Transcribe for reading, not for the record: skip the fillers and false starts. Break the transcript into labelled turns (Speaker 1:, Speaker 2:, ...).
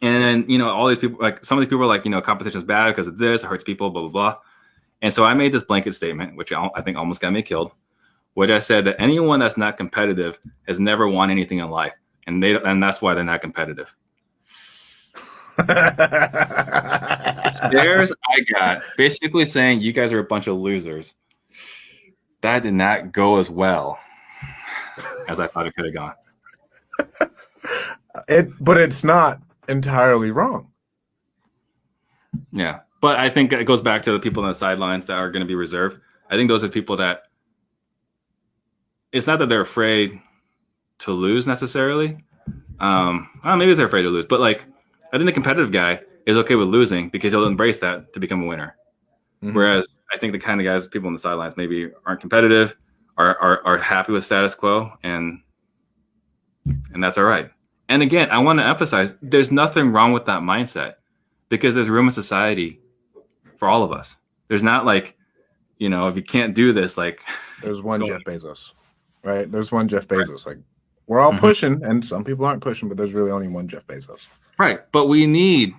Speaker 1: And then, all these people, like some of these people are like, competition is bad because of this, it hurts people, blah, blah, blah. And so I made this blanket statement, which I think almost got me killed, which I said that anyone that's not competitive has never won anything in life. And that's why they're not competitive. Stares I got basically saying you guys are a bunch of losers. That did not go as well as I thought it could have gone.
Speaker 2: But it's not entirely wrong.
Speaker 1: Yeah. But I think it goes back to the people on the sidelines that are going to be reserved. I think those are people that it's not that they're afraid to lose necessarily. Maybe they're afraid to lose, but like I think the competitive guy is okay with losing because he'll embrace that to become a winner. Mm-hmm. Whereas I think the kind of guys, people on the sidelines, maybe aren't competitive, are happy with status quo, and that's all right. And again, I want to emphasize there's nothing wrong with that mindset because there's room in society for all of us. There's not like, if you can't do this, like
Speaker 2: there's one Jeff Bezos, right? There's one Jeff Bezos. Like we're all pushing, and some people aren't pushing, but there's really only one Jeff Bezos.
Speaker 1: Right. But we need